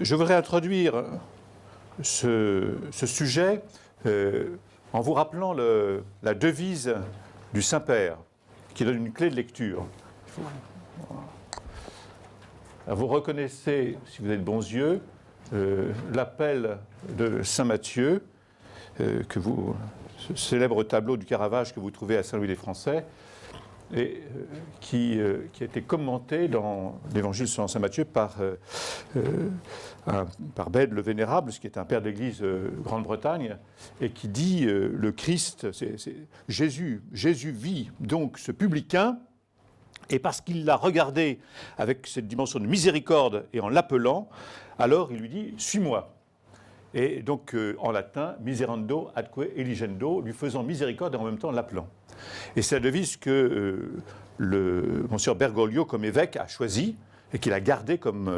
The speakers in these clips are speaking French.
Je voudrais introduire ce sujet en vous rappelant la devise du Saint-Père, qui donne une clé de lecture. Alors vous reconnaissez, si vous êtes bons yeux, l'appel de Saint Matthieu, ce célèbre tableau du Caravage que vous trouvez à Saint-Louis-les-Français, et qui a été commenté dans l'Évangile selon saint Matthieu par Bède le Vénérable, qui est un père d'Église Grande-Bretagne, et qui dit le Christ, Jésus vit donc ce publicain, et parce qu'il l'a regardé avec cette dimension de miséricorde et en l'appelant, alors il lui dit « Suis-moi ». Et donc, en latin, miserando adque eligendo, lui faisant miséricorde et en même temps l'appelant. Et c'est la devise que Monseigneur Bergoglio, comme évêque, a choisie et qu'il a gardée comme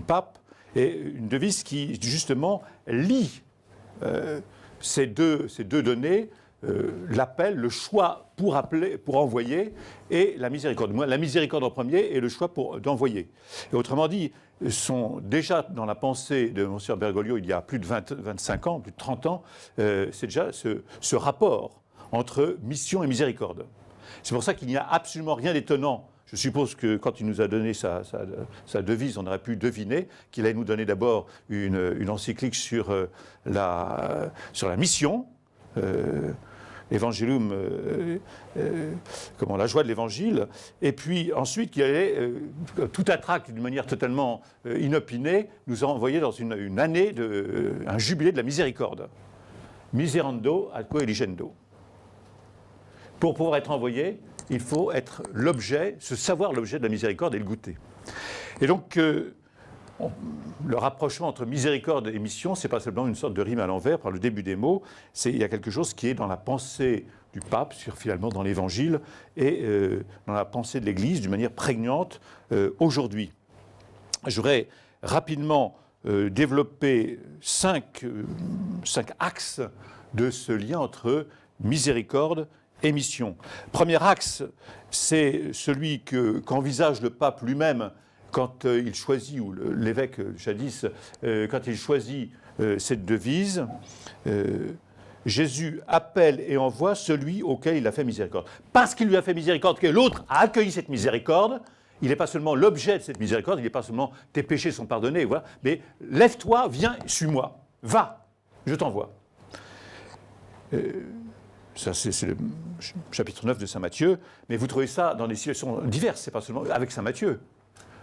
pape. Et une devise qui, justement, lie ces deux données, l'appel, le choix pour appeler, pour envoyer, et la miséricorde. La miséricorde en premier et le choix d'envoyer. Et autrement dit, sont déjà dans la pensée de Monseigneur Bergoglio, il y a plus de 25 ans, plus de 30 ans, c'est déjà ce rapport entre mission et miséricorde. C'est pour ça qu'il n'y a absolument rien d'étonnant. Je suppose que quand il nous a donné sa devise, on aurait pu deviner qu'il allait nous donner d'abord une encyclique sur la mission, Evangelium, la joie de l'Évangile, et puis ensuite qu'il allait, tout à trac, d'une manière totalement inopinée, nous a envoyé dans une année, un jubilé de la miséricorde. Miserando adque eligendo. Pour pouvoir être envoyé, il faut être l'objet, se savoir l'objet de la miséricorde et le goûter. Et donc, le rapprochement entre miséricorde et mission, ce n'est pas seulement une sorte de rime à l'envers par le début des mots, il y a quelque chose qui est dans la pensée du pape, finalement dans l'Évangile, et dans la pensée de l'Église d'une manière prégnante aujourd'hui. Je voudrais rapidement développer cinq axes de ce lien entre miséricorde et mission. Premier axe, c'est celui qu'envisage le pape lui-même quand il choisit, ou l'évêque jadis, quand il choisit cette devise, Jésus appelle et envoie celui auquel il a fait miséricorde. Parce qu'il lui a fait miséricorde, que l'autre a accueilli cette miséricorde, il n'est pas seulement l'objet de cette miséricorde, il n'est pas seulement tes péchés sont pardonnés, voilà, mais lève-toi, viens, suis-moi, va, je t'envoie. Ça, c'est le chapitre 9 de saint Matthieu, mais vous trouvez ça dans des situations diverses, c'est pas seulement avec saint Matthieu.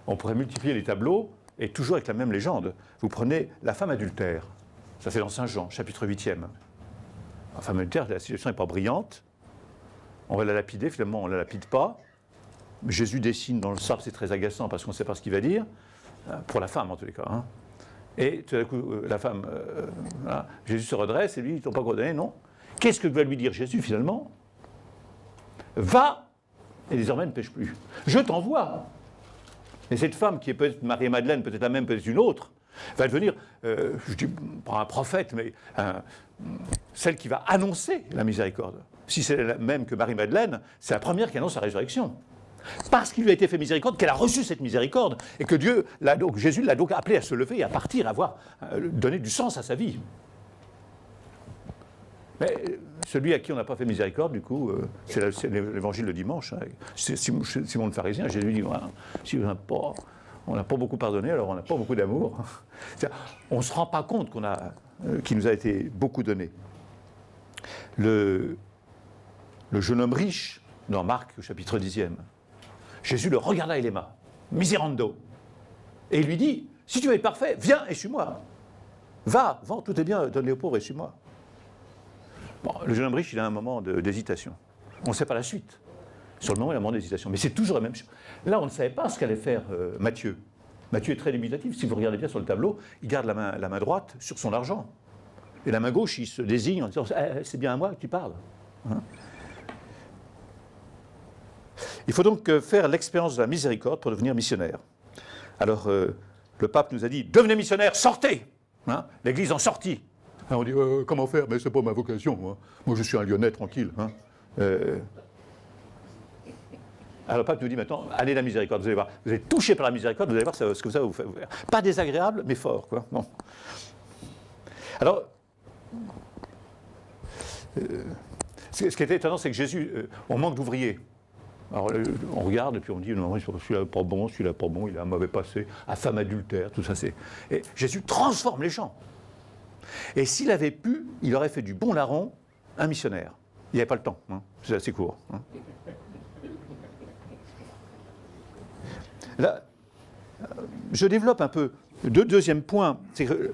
On pourrait multiplier les tableaux, et toujours avec la même légende. Vous prenez la femme adultère, ça c'est dans saint Jean, chapitre 8e. La femme adultère, la situation n'est pas brillante, on va la lapider, finalement on ne la lapide pas. Jésus dessine dans le sable, c'est très agaçant parce qu'on ne sait pas ce qu'il va dire, pour la femme en tous les cas. Hein. Et tout d'un coup, la femme, voilà, Jésus se redresse et lui, ils ne t'ont pas condamné, non. Qu'est-ce que va lui dire Jésus finalement ? Va, et désormais ne pêche plus. Je t'envoie. Et cette femme, qui est peut-être Marie-Madeleine, peut-être la même, peut-être une autre, va devenir, je dis pas un prophète, mais celle qui va annoncer la miséricorde. Si c'est la même que Marie-Madeleine, c'est la première qui annonce la résurrection. Parce qu'il lui a été fait miséricorde, qu'elle a reçu cette miséricorde, et que Jésus l'a donc appelée à se lever et à partir, à donner du sens à sa vie. Mais celui à qui on n'a pas fait miséricorde, du coup, c'est l'évangile de dimanche. Hein. C'est Simon le pharisien, Jésus dit, voilà, si on n'a pas beaucoup pardonné, alors on n'a pas beaucoup d'amour. On ne se rend pas compte qu'il nous a été beaucoup donné. Le jeune homme riche, dans Marc, au chapitre 10e, Jésus le regarda et l'aima, miserando. Et il lui dit, si tu veux être parfait, viens et suis-moi. Va, vends tous tes biens, donne-les aux pauvres et suis-moi. Bon, le jeune homme riche, il a un moment d'hésitation. On ne sait pas la suite. Sur le moment, il a un moment d'hésitation. Mais c'est toujours la même chose. Là, on ne savait pas ce qu'allait faire Matthieu. Matthieu est très dubitatif. Si vous regardez bien sur le tableau, il garde la main droite sur son argent. Et la main gauche, il se désigne en disant « c'est bien à moi que tu parles hein ». Il faut donc faire l'expérience de la miséricorde pour devenir missionnaire. Alors, le pape nous a dit « devenez missionnaire, sortez hein ». L'Église en sortit. Alors on dit comment faire ? Mais c'est pas ma vocation, moi. Moi je suis un Lyonnais tranquille. Hein. Alors le pape nous dit maintenant, allez la miséricorde, vous allez voir. Vous êtes touché par la miséricorde, vous allez voir ce que ça va vous faire. Pas désagréable, mais fort, quoi. Bon. Alors, ce qui est étonnant, c'est que Jésus, on manque d'ouvriers. Alors on regarde et puis on dit, non, celui-là pas bon, celui-là pas bon, il a un mauvais passé, à femme adultère, tout ça. Et Jésus transforme les gens. Et s'il avait pu, il aurait fait du bon larron un missionnaire. Il n'y avait pas le temps, hein. C'est assez court. Hein. Là, je développe un peu. Deuxième point, c'est que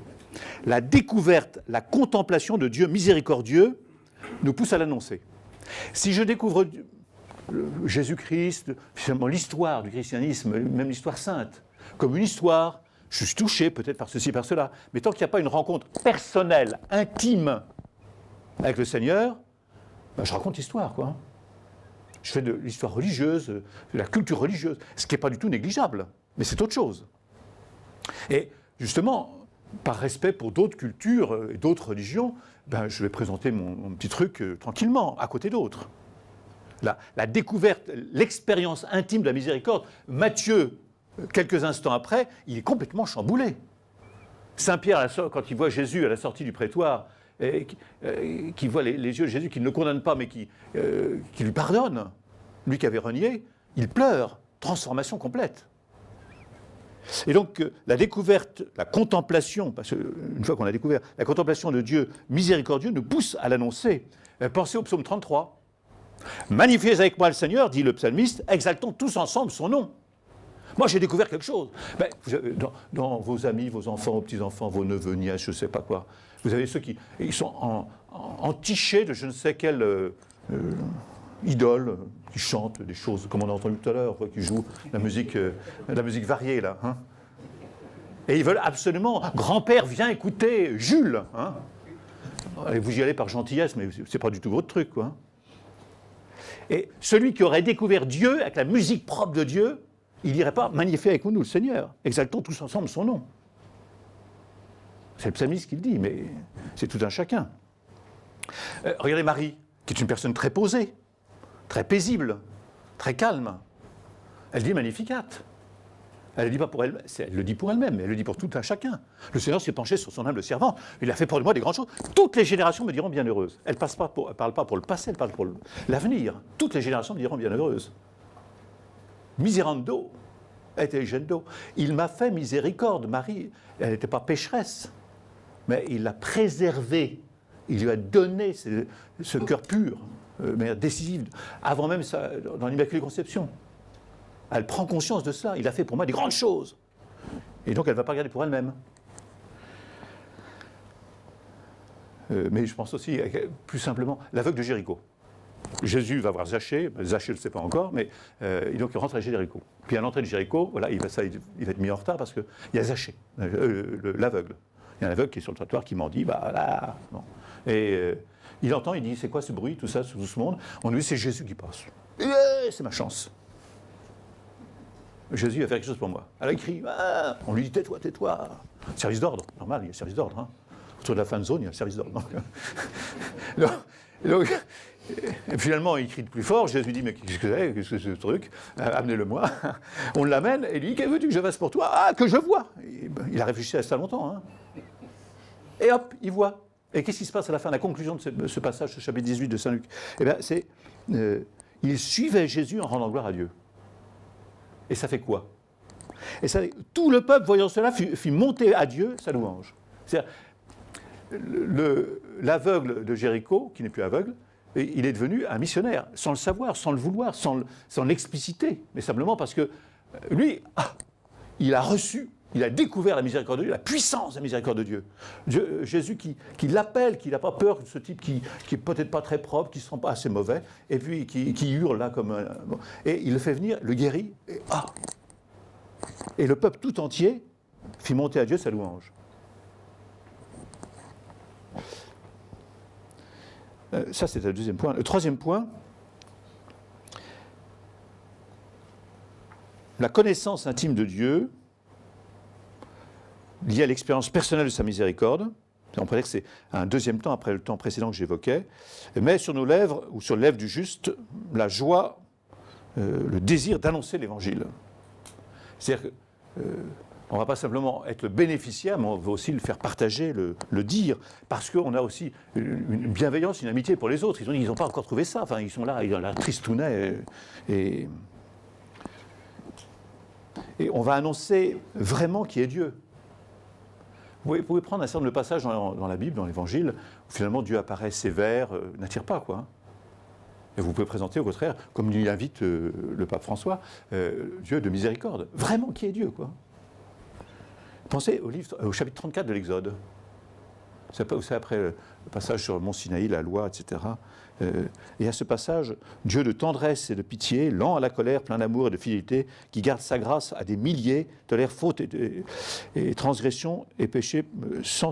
la découverte, la contemplation de Dieu miséricordieux nous pousse à l'annoncer. Si je découvre Jésus-Christ, finalement l'histoire du christianisme, même l'histoire sainte, comme une histoire, je suis touché peut-être par ceci, par cela, mais tant qu'il n'y a pas une rencontre personnelle, intime avec le Seigneur, ben je raconte l'histoire, quoi. Je fais de l'histoire religieuse, de la culture religieuse, ce qui n'est pas du tout négligeable, mais c'est autre chose. Et justement, par respect pour d'autres cultures et d'autres religions, ben je vais présenter mon petit truc tranquillement, à côté d'autres. La découverte, l'expérience intime de la miséricorde, Matthieu, quelques instants après, il est complètement chamboulé. Saint Pierre, quand il voit Jésus à la sortie du prétoire, qui voit les yeux de Jésus, qui ne le condamne pas, mais qui lui pardonne, lui qui avait renié, il pleure, transformation complète. Et donc, la découverte, la contemplation, parce qu'une fois qu'on a découvert, la contemplation de Dieu miséricordieux nous pousse à l'annoncer. Pensez au psaume 33. Magnifiez avec moi le Seigneur, dit le psalmiste, exaltons tous ensemble son nom. Moi, j'ai découvert quelque chose. Ben, dans vos amis, vos enfants, vos petits-enfants, vos neveux, nièces, je ne sais pas quoi, vous avez ceux qui ils sont entichés de je ne sais quelle idole, qui chantent des choses, comme on a entendu tout à l'heure, qui jouent la musique variée, là. Hein. Et ils veulent absolument... Grand-père, viens écouter Jules. Hein. Et vous y allez par gentillesse, mais c'est pas du tout votre truc, quoi. Et celui qui aurait découvert Dieu, avec la musique propre de Dieu, il ne dirait pas « Magnifiez avec nous le Seigneur, exaltons tous ensemble son nom ». C'est le psalmiste qui le dit, mais c'est tout un chacun. Regardez Marie, qui est une personne très posée, très paisible, très calme. Elle dit « Magnificat ». Elle ne le dit pas pour elle, elle le dit pour elle-même, mais elle le dit pour tout un chacun. Le Seigneur s'est penché sur son humble servant. Il a fait pour moi des grandes choses. Toutes les générations me diront bienheureuse. Elle ne parle pas pour le passé, elle parle pour l'avenir. Toutes les générations me diront bienheureuse. Miserando, intelligendo. Il m'a fait miséricorde. Marie, elle n'était pas pécheresse, mais il l'a préservée. Il lui a donné ce cœur pur, de manière décisive, avant même dans l'Immaculée Conception. Elle prend conscience de cela. Il a fait pour moi des grandes choses. Et donc, elle ne va pas regarder pour elle-même. Mais je pense aussi, plus simplement, l'aveugle de Jéricho. Jésus va voir Zachée. Zachée ne le sait pas encore, mais donc il rentre à Jéricho. Puis à l'entrée de Jéricho, voilà, il va être mis en retard parce qu'il y a Zachée, l'aveugle. Il y a un aveugle qui est sur le trottoir qui m'en dit, bah là. Bon. Et il entend, il dit, c'est quoi ce bruit, tout ça, tout ce monde? On lui dit, c'est Jésus qui passe. C'est ma chance. Jésus va faire quelque chose pour moi. Elle crie, ah! On lui dit, tais-toi, tais-toi. Service d'ordre, normal, il y a service d'ordre. Hein. Autour de la fin de zone, il y a service d'ordre. Donc, et finalement, il crie de plus fort. Jésus dit, mais qu'est-ce que c'est ce truc? Amenez-le-moi. On l'amène et il dit, que veux-tu que je fasse pour toi? Ah, que je vois. Il a réfléchi à ça longtemps. Hein. Et hop, il voit. Et qu'est-ce qui se passe à la fin, la conclusion de ce passage, ce chapitre 18 de Saint Luc? Eh bien, c'est, il suivait Jésus en rendant gloire à Dieu. Et ça fait quoi? Et ça, tout le peuple, voyant cela, fit monter à Dieu sa louange. C'est-à-dire, l'aveugle de Jéricho, qui n'est plus aveugle, il est devenu un missionnaire, sans le savoir, sans le vouloir, sans l'expliciter, mais simplement parce que lui, il a reçu, il a découvert la miséricorde de Dieu, la puissance de la miséricorde de Dieu. Jésus qui l'appelle, qui n'a pas peur de ce type qui n'est peut-être pas très propre, qui ne se sent pas assez mauvais, et puis qui hurle là comme un... Bon, et il le fait venir, le guérit, et le peuple tout entier fit monter à Dieu sa louange. Ça, c'est le deuxième point. Le troisième point, la connaissance intime de Dieu, liée à l'expérience personnelle de sa miséricorde. On pourrait dire que c'est un deuxième temps après le temps précédent que j'évoquais, met sur nos lèvres, ou sur les lèvres du juste, la joie le désir d'annoncer l'Évangile. C'est-à-dire qu'on ne va pas simplement être le bénéficiaire, mais on va aussi le faire partager, le dire, parce qu'on a aussi une bienveillance, une amitié pour les autres. Ils n'ont pas encore trouvé ça, enfin, ils sont là, ils ont la tristounet, et on va annoncer vraiment qui est Dieu. Vous pouvez prendre un certain nombre de passages dans la Bible, dans l'Évangile, où finalement Dieu apparaît sévère, n'attire pas, quoi. Et vous pouvez présenter au contraire, comme lui invite le pape François, Dieu de miséricorde. Vraiment, qui est Dieu, quoi. Pensez au chapitre 34 de l'Exode. C'est après le passage sur le mont Sinaï, la loi, etc. Et à ce passage, Dieu de tendresse et de pitié, lent à la colère, plein d'amour et de fidélité, qui garde sa grâce à des milliers, tolère faute et transgression et péché sans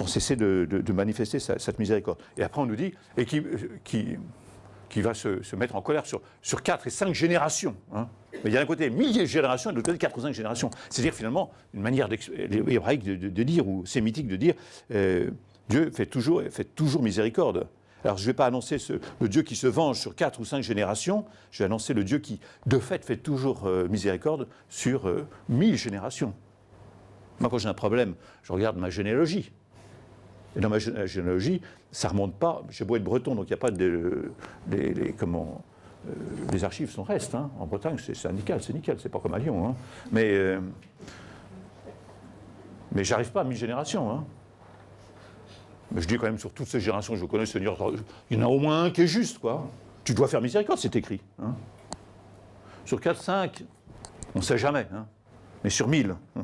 cesser de manifester cette miséricorde. Et après on nous dit, et qui va se mettre en colère sur 4 et 5 générations. Hein. Mais il y a d'un côté milliers de générations et de l'autre côté 4 ou 5 générations. C'est-à-dire finalement une manière hébraïque de dire, ou sémitique de dire, Dieu fait toujours miséricorde. Alors je ne vais pas annoncer le Dieu qui se venge sur 4 ou 5 générations, je vais annoncer le Dieu qui, de fait toujours miséricorde sur 1000 générations. Moi, quand j'ai un problème, je regarde ma généalogie. Et dans ma généalogie, ça ne remonte pas. J'ai beau être breton, donc il n'y a pas les archives sont restent. Hein. En Bretagne, c'est nickel, c'est pas comme à Lyon. Hein. Mais j'arrive pas à 1000 générations. Hein. Mais je dis quand même, sur toutes ces générations que je connais, Seigneur, il y en a au moins un qui est juste, quoi. Tu dois faire miséricorde, c'est écrit. Hein. Sur 4, 5, on ne sait jamais. Hein. Mais sur 1000. Hein.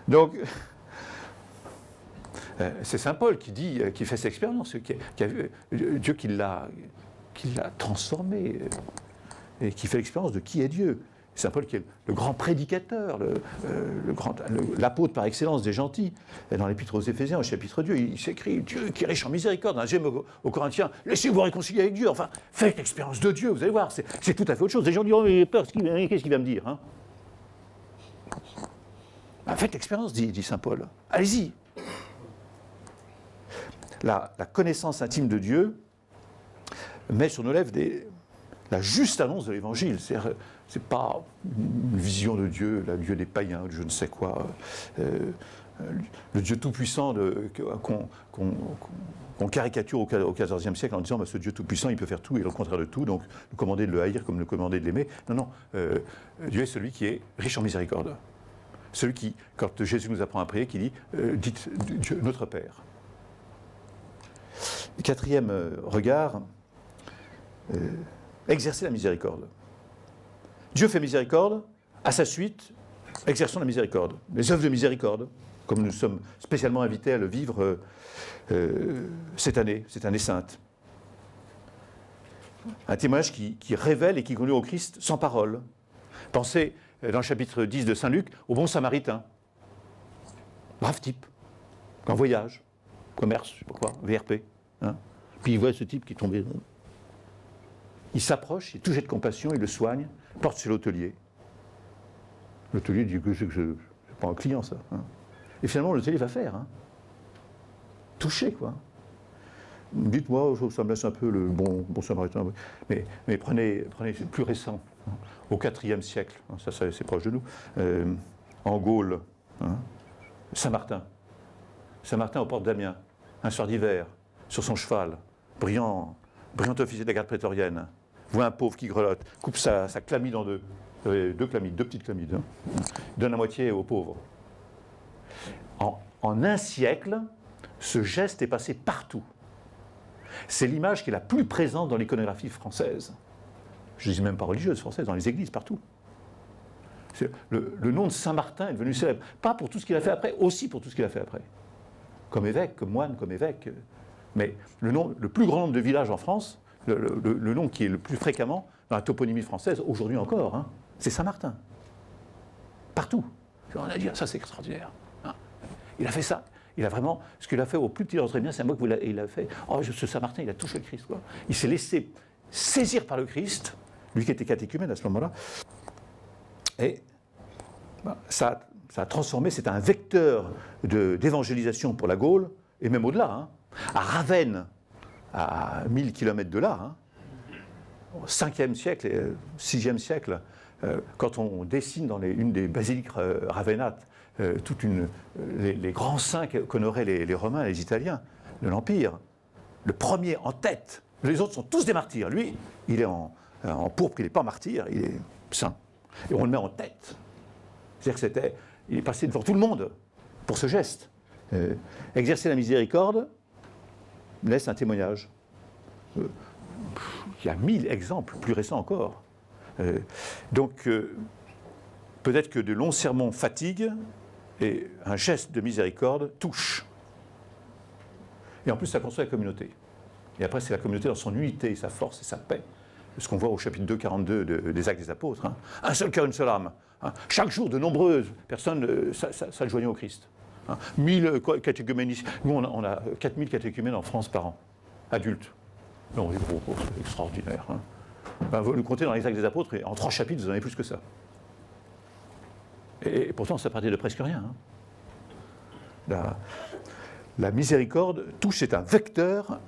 Donc, c'est saint Paul qui fait cette expérience, qui a vu Dieu qui l'a transformé et qui fait l'expérience de qui est Dieu. Saint Paul qui est le grand prédicateur, l'apôtre par excellence des gentils. Et dans l'épître aux Éphésiens, au chapitre 2, il s'écrit « Dieu qui est riche en miséricorde ». Dans J'aime aux Corinthiens, « Laissez-vous réconcilier avec Dieu ». Enfin, faites l'expérience de Dieu, vous allez voir, c'est tout à fait autre chose. Les gens disent « Oh, j'ai peur, qu'est-ce qu'il va me dire hein ?» Ben, faites l'expérience, dit saint Paul. Allez-y. La connaissance intime de Dieu met sur nos lèvres la juste annonce de l'Évangile. C'est pas une vision de Dieu, le Dieu des païens, je ne sais quoi, le Dieu tout-puissant qu'on caricature au XIVe siècle en disant bah, ce Dieu tout-puissant, il peut faire tout et le contraire de tout, donc nous commander de le haïr comme nous commander de l'aimer. Non, Dieu est celui qui est riche en miséricorde. Celui qui, quand Jésus nous apprend à prier, qui dit dites Dieu, notre Père. Quatrième regard, exercer la miséricorde. Dieu fait miséricorde, à sa suite, exerçons la miséricorde. Les œuvres de miséricorde, comme nous sommes spécialement invités à le vivre cette année sainte. Un témoignage qui révèle et qui conduit au Christ sans parole. Pensez, dans le chapitre 10 de Saint-Luc, au bon samaritain. Brave type, en voyage, commerce, je ne sais pas quoi, VRP. Hein. Puis il voit ce type qui est tombé. Il s'approche, il touche de compassion, il le soigne, porte chez l'hôtelier. L'hôtelier dit que c'est pas un client, ça. Hein. Et finalement, l'hôtelier va faire. Hein. Toucher, quoi. Dites-moi, ça me laisse un peu le bon samaritain. Mais prenez plus récent, hein, au IVe siècle, hein, ça c'est proche de nous, en Gaule, hein, Saint-Martin aux portes d'Amiens, un soir d'hiver, sur son cheval, brillant officier de la garde prétorienne, voit un pauvre qui grelotte, coupe sa chlamyde en deux, deux petites chlamydes, hein, donne la moitié aux pauvres. En un siècle, ce geste est passé partout. C'est l'image qui est la plus présente dans l'iconographie française. Je ne dis même pas religieuse française, dans les églises, partout. Le nom de Saint-Martin est devenu célèbre. Pas pour tout ce qu'il a fait après, aussi pour tout ce qu'il a fait après. Comme évêque, comme moine, comme évêque. Mais le plus grand nombre de villages en France, le nom qui est le plus fréquemment dans la toponymie française, aujourd'hui encore, hein, c'est Saint-Martin. Partout. On a dit, ça c'est extraordinaire. Hein. Il a fait ça. Il a vraiment, ce qu'il a fait au plus petit d'entre les biens, c'est un mot qu'il a fait. Oh, ce Saint-Martin, il a touché le Christ. Quoi. Il s'est laissé saisir par le Christ, lui qui était catéchumène à ce moment-là. Et ça a transformé, c'est un vecteur d'évangélisation pour la Gaule, et même au-delà. Hein. À Ravenne, à 1000 km de là, hein, au 5e siècle, 6e siècle, quand on dessine dans une des basiliques ravennate les grands saints qu'honoraient les Romains et les Italiens de l'Empire, le premier en tête, les autres sont tous des martyrs. Lui, il est en pourpre, il n'est pas martyr, il est saint. Et on le met en tête. C'est-à-dire qu'il est passé devant tout le monde pour ce geste. Exercer la miséricorde laisse un témoignage. Il y a 1000 exemples, plus récents encore. Donc, peut-être que de longs sermons fatiguent et un geste de miséricorde touche. Et en plus, ça construit la communauté. Et après, c'est la communauté dans son unité, sa force et sa paix. Ce qu'on voit au chapitre 2, 42 des Actes des Apôtres. Hein. Un seul cœur, une seule âme. Hein. Chaque jour, de nombreuses personnes s'adjoignent au Christ. Hein. 1000 catéchumènes. Nous, on a 4000 catéchumènes en France par an, adultes. Non, c'est extraordinaire. Hein. Ben, vous nous comptez dans les Actes des Apôtres, et en 3 chapitres, vous en avez plus que ça. Et pourtant, ça partait de presque rien. Hein. La miséricorde touche, c'est un vecteur,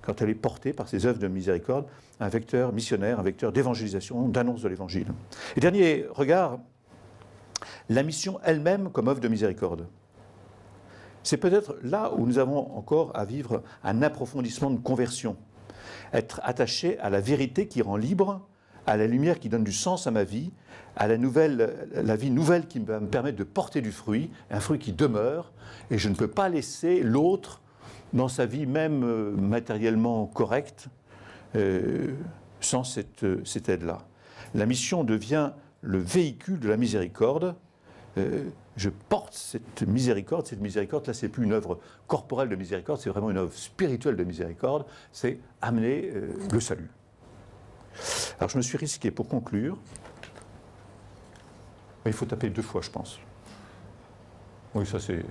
quand elle est portée par ces œuvres de miséricorde, un vecteur missionnaire, un vecteur d'évangélisation, d'annonce de l'évangile. Et dernier regard, la mission elle-même comme œuvre de miséricorde. C'est peut-être là où nous avons encore à vivre un approfondissement de conversion. Être attaché à la vérité qui rend libre, à la lumière qui donne du sens à ma vie, à la vie nouvelle qui va me permettre de porter du fruit, un fruit qui demeure, et je ne peux pas laisser l'autre dans sa vie même matériellement correcte sans cette aide-là. La mission devient le véhicule de la miséricorde. Je porte cette miséricorde là, c'est plus une œuvre corporelle de miséricorde, c'est vraiment une œuvre spirituelle de miséricorde, c'est amener le salut. Alors je me suis risqué pour conclure, il faut taper 2 fois je pense. Oui, ça c'est...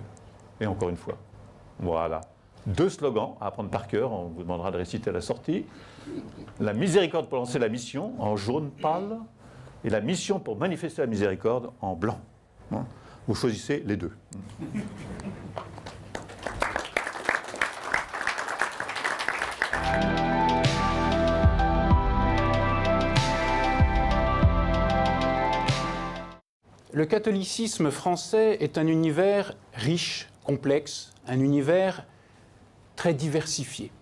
Et encore une fois. Voilà. 2 slogans à apprendre par cœur, on vous demandera de réciter à la sortie. La miséricorde pour lancer la mission en jaune pâle et la mission pour manifester la miséricorde en blanc. Vous choisissez les 2. Le catholicisme français est un univers riche, complexe, un univers très diversifié.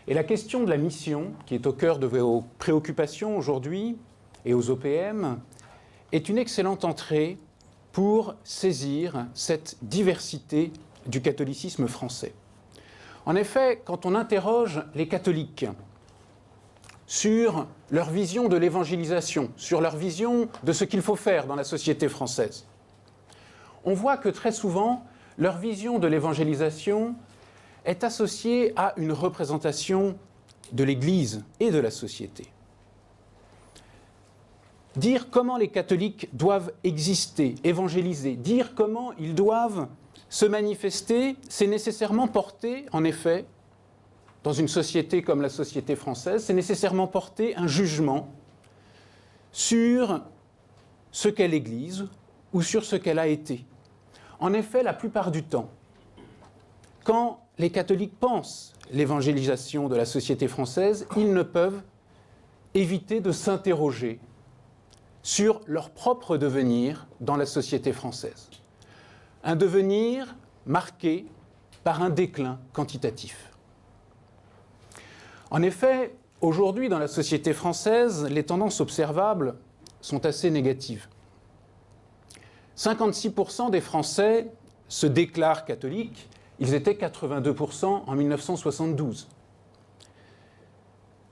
Et la question de la mission, qui est au cœur de vos préoccupations aujourd'hui et aux OPM, est une excellente entrée pour saisir cette diversité du catholicisme français. En effet, quand on interroge les catholiques sur leur vision de l'évangélisation, sur leur vision de ce qu'il faut faire dans la société française, on voit que très souvent, leur vision de l'évangélisation est associée à une représentation de l'Église et de la société. Dire comment les catholiques doivent exister, évangéliser, dire comment ils doivent se manifester, c'est nécessairement porter, en effet, dans une société comme la société française, c'est nécessairement porter un jugement sur ce qu'est l'Église ou sur ce qu'elle a été. En effet, la plupart du temps, quand les catholiques pensent l'évangélisation de la société française, ils ne peuvent éviter de s'interroger sur leur propre devenir dans la société française. Un devenir marqué par un déclin quantitatif. En effet, aujourd'hui, dans la société française, les tendances observables sont assez négatives. 56% des Français se déclarent catholiques, ils étaient 82% en 1972.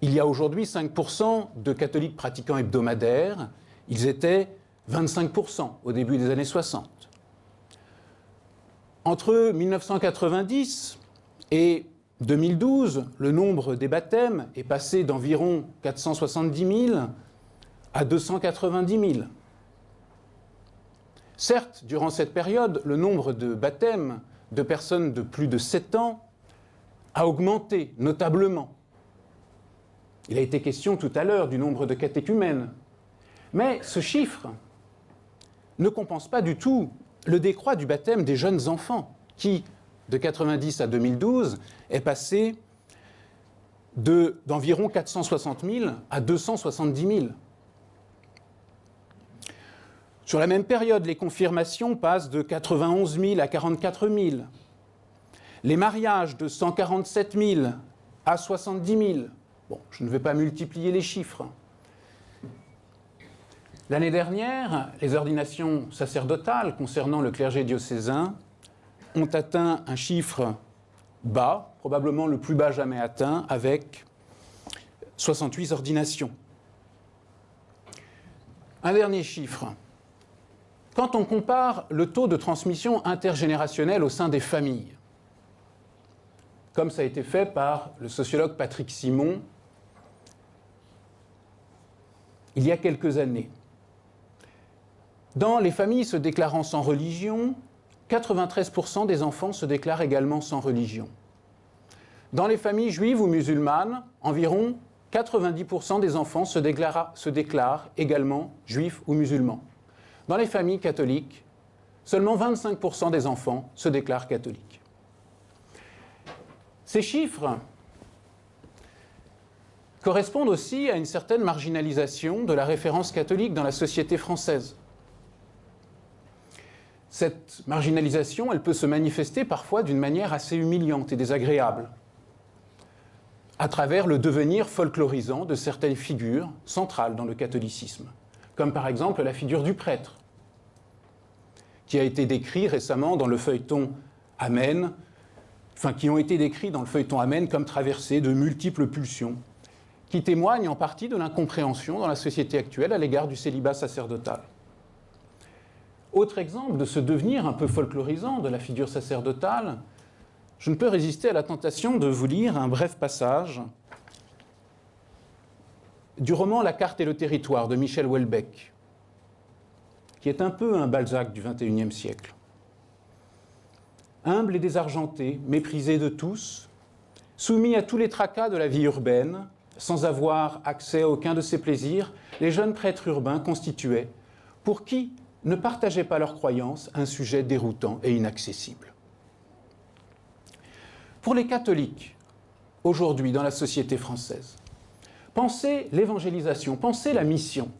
Il y a aujourd'hui 5% de catholiques pratiquants hebdomadaires, ils étaient 25% au début des années 60. Entre 1990 et 2012, le nombre des baptêmes est passé d'environ 470 000 à 290 000. Certes, durant cette période, le nombre de baptêmes de personnes de plus de 7 ans a augmenté notablement. Il a été question tout à l'heure du nombre de catéchumènes. Mais ce chiffre ne compense pas du tout le décroît du baptême des jeunes enfants qui, de 90 à 2012 est passé d'environ 460 000 à 270 000. Sur la même période, les confirmations passent de 91 000 à 44 000. Les mariages de 147 000 à 70 000. Bon, je ne vais pas multiplier les chiffres. L'année dernière, les ordinations sacerdotales concernant le clergé diocésain ont atteint un chiffre bas, probablement le plus bas jamais atteint, avec 68 ordinations. Un dernier chiffre. Quand on compare le taux de transmission intergénérationnelle au sein des familles, comme ça a été fait par le sociologue Patrick Simon il y a quelques années, dans les familles se déclarant sans religion, 93% des enfants se déclarent également sans religion. Dans les familles juives ou musulmanes, environ 90% des enfants se déclarent également juifs ou musulmans. Dans les familles catholiques, seulement 25% des enfants se déclarent catholiques. Ces chiffres correspondent aussi à une certaine marginalisation de la référence catholique dans la société française. Cette marginalisation, elle peut se manifester parfois d'une manière assez humiliante et désagréable, à travers le devenir folklorisant de certaines figures centrales dans le catholicisme, comme par exemple la figure du prêtre, qui a été décrit récemment dans le feuilleton Amen, qui ont été décrits dans le feuilleton Amen comme traversés de multiples pulsions, qui témoignent en partie de l'incompréhension dans la société actuelle à l'égard du célibat sacerdotal. Autre exemple de ce devenir un peu folklorisant de la figure sacerdotale, je ne peux résister à la tentation de vous lire un bref passage du roman La carte et le territoire de Michel Houellebecq, qui est un peu un Balzac du XXIe siècle. Humble et désargenté, méprisé de tous, soumis à tous les tracas de la vie urbaine, sans avoir accès à aucun de ses plaisirs, les jeunes prêtres urbains constituaient, pour qui ne partageaient pas leurs croyances, un sujet déroutant et inaccessible. Pour les catholiques, aujourd'hui dans la société française, penser l'évangélisation, penser la mission,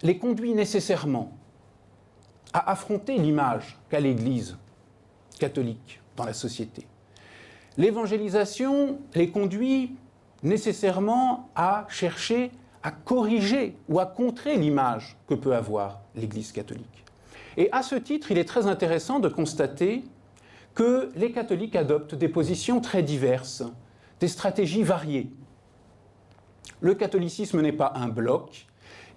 les conduit nécessairement à affronter l'image qu'a l'Église catholique dans la société. L'évangélisation les conduit nécessairement à chercher à corriger ou à contrer l'image que peut avoir l'Église catholique. Et à ce titre, il est très intéressant de constater que les catholiques adoptent des positions très diverses, des stratégies variées. Le catholicisme n'est pas un bloc,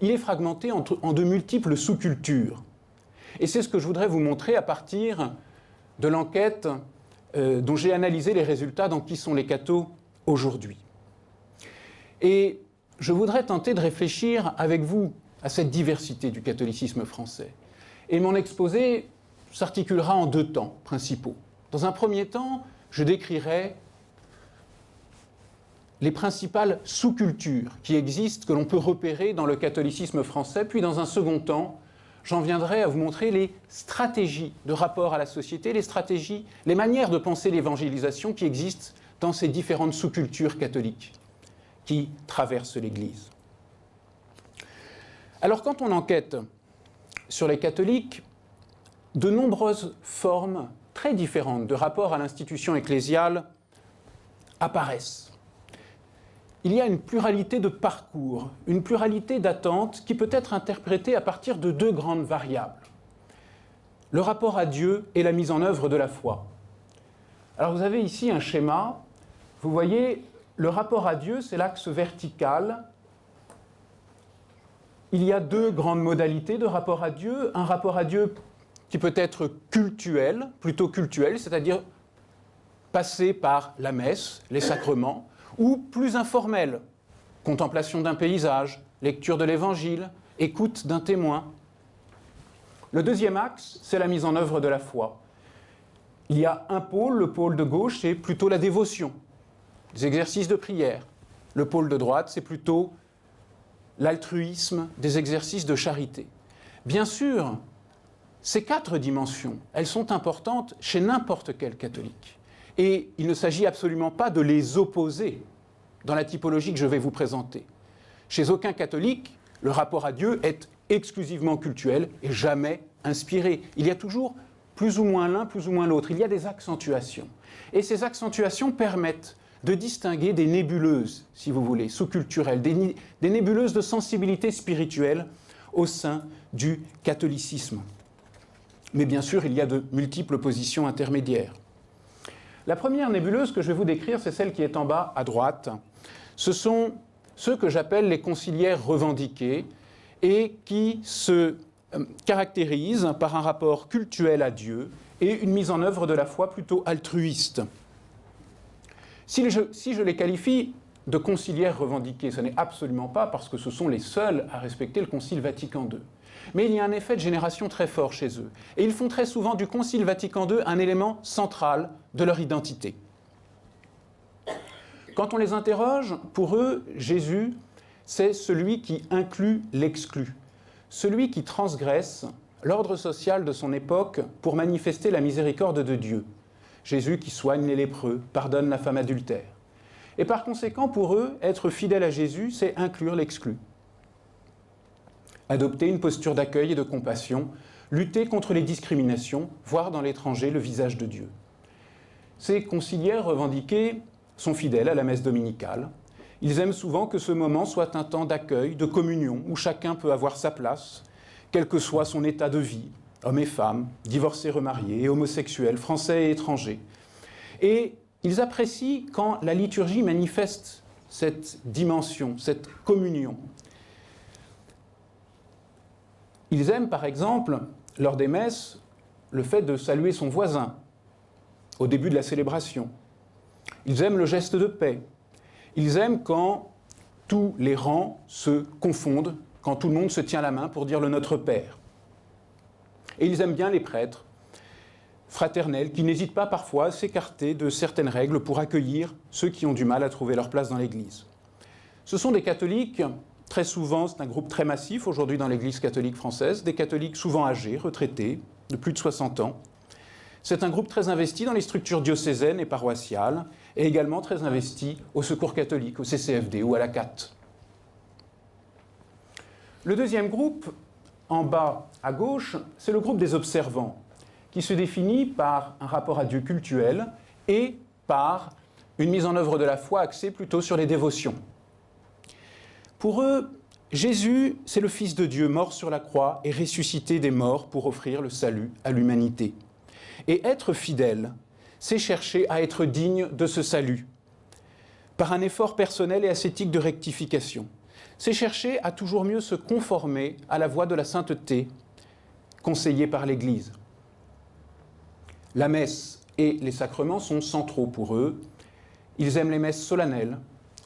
il est fragmenté en de multiples sous-cultures. Et c'est ce que je voudrais vous montrer à partir de l'enquête dont j'ai analysé les résultats dans Qui sont les cathos aujourd'hui. Et je voudrais tenter de réfléchir avec vous à cette diversité du catholicisme français. Et mon exposé s'articulera en deux temps principaux. Dans un premier temps, je décrirai les principales sous-cultures qui existent, que l'on peut repérer dans le catholicisme français. Puis dans un second temps, j'en viendrai à vous montrer les stratégies de rapport à la société, les manières de penser l'évangélisation qui existent dans ces différentes sous-cultures catholiques qui traversent l'Église. Alors quand on enquête sur les catholiques, de nombreuses formes très différentes de rapport à l'institution ecclésiale apparaissent. Il y a une pluralité de parcours, une pluralité d'attentes qui peut être interprétée à partir de deux grandes variables. Le rapport à Dieu et la mise en œuvre de la foi. Alors vous avez ici un schéma, vous voyez, le rapport à Dieu, c'est l'axe vertical. Il y a deux grandes modalités de rapport à Dieu. Un rapport à Dieu qui peut être cultuel, plutôt cultuel, c'est-à-dire passé par la messe, les sacrements, ou plus informel, contemplation d'un paysage, lecture de l'Évangile, écoute d'un témoin. Le deuxième axe, c'est la mise en œuvre de la foi. Il y a un pôle, le pôle de gauche, c'est plutôt la dévotion, des exercices de prière. Le pôle de droite, c'est plutôt l'altruisme, des exercices de charité. Bien sûr, Ces 4 dimensions, elles sont importantes chez n'importe quel catholique. Et il ne s'agit absolument pas de les opposer dans la typologie que je vais vous présenter. Chez aucun catholique, le rapport à Dieu est exclusivement cultuel et jamais inspiré. Il y a toujours plus ou moins l'un, plus ou moins l'autre. Il y a des accentuations. Et ces accentuations permettent de distinguer des nébuleuses, si vous voulez, sous-culturelles, des nébuleuses de sensibilité spirituelle au sein du catholicisme. Mais bien sûr, il y a de multiples positions intermédiaires. La première nébuleuse que je vais vous décrire, c'est celle qui est en bas à droite. Ce sont ceux que j'appelle les conciliaires revendiqués et qui se caractérisent par un rapport cultuel à Dieu et une mise en œuvre de la foi plutôt altruiste. Si je les qualifie de conciliaires revendiqués, ce n'est absolument pas parce que ce sont les seuls à respecter le Concile Vatican II. Mais il y a un effet de génération très fort chez eux. Et ils font très souvent du Concile Vatican II un élément central de leur identité. Quand on les interroge, pour eux, Jésus, c'est celui qui inclut l'exclu, celui qui transgresse l'ordre social de son époque pour manifester la miséricorde de Dieu. Jésus qui soigne les lépreux, pardonne la femme adultère. Et par conséquent, pour eux, être fidèle à Jésus, c'est inclure l'exclu. Adopter une posture d'accueil et de compassion, lutter contre les discriminations, voir dans l'étranger le visage de Dieu. Ces conciliaires revendiqués sont fidèles à la messe dominicale. Ils aiment souvent que ce moment soit un temps d'accueil, de communion, où chacun peut avoir sa place, quel que soit son état de vie, hommes et femmes, divorcés, remariés, homosexuels, français et étrangers. Et ils apprécient quand la liturgie manifeste cette dimension, cette communion. Ils aiment, par exemple, lors des messes, le fait de saluer son voisin au début de la célébration. Ils aiment le geste de paix. Ils aiment quand tous les rangs se confondent, quand tout le monde se tient la main pour dire le Notre Père. Et ils aiment bien les prêtres fraternels qui n'hésitent pas parfois à s'écarter de certaines règles pour accueillir ceux qui ont du mal à trouver leur place dans l'Église. Ce sont des catholiques, très souvent, c'est un groupe très massif aujourd'hui dans l'Église catholique française, des catholiques souvent âgés, retraités, de plus de 60 ans. C'est un groupe très investi dans les structures diocésaines et paroissiales, et également très investi au Secours catholique, au CCFD ou à la CAT. Le deuxième groupe, en bas à gauche, c'est le groupe des observants, qui se définit par un rapport à Dieu cultuel et par une mise en œuvre de la foi axée plutôt sur les dévotions. Pour eux, Jésus, c'est le Fils de Dieu mort sur la croix et ressuscité des morts pour offrir le salut à l'humanité. Et être fidèle, c'est chercher à être digne de ce salut, par un effort personnel et ascétique de rectification. C'est chercher à toujours mieux se conformer à la voie de la sainteté conseillée par l'Église. La messe et les sacrements sont centraux pour eux. Ils aiment les messes solennelles,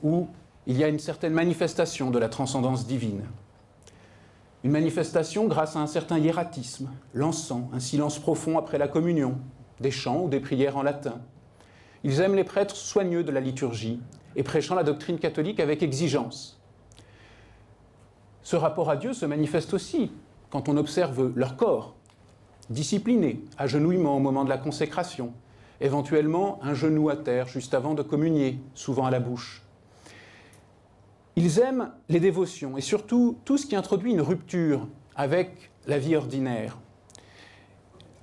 où il y a une certaine manifestation de la transcendance divine. Une manifestation grâce à un certain hiératisme, l'encens, un silence profond après la communion, des chants ou des prières en latin. Ils aiment les prêtres soigneux de la liturgie et prêchant la doctrine catholique avec exigence. Ce rapport à Dieu se manifeste aussi quand on observe leur corps, discipliné, agenouillement au moment de la consécration, éventuellement un genou à terre juste avant de communier, souvent à la bouche. Ils aiment les dévotions et surtout tout ce qui introduit une rupture avec la vie ordinaire.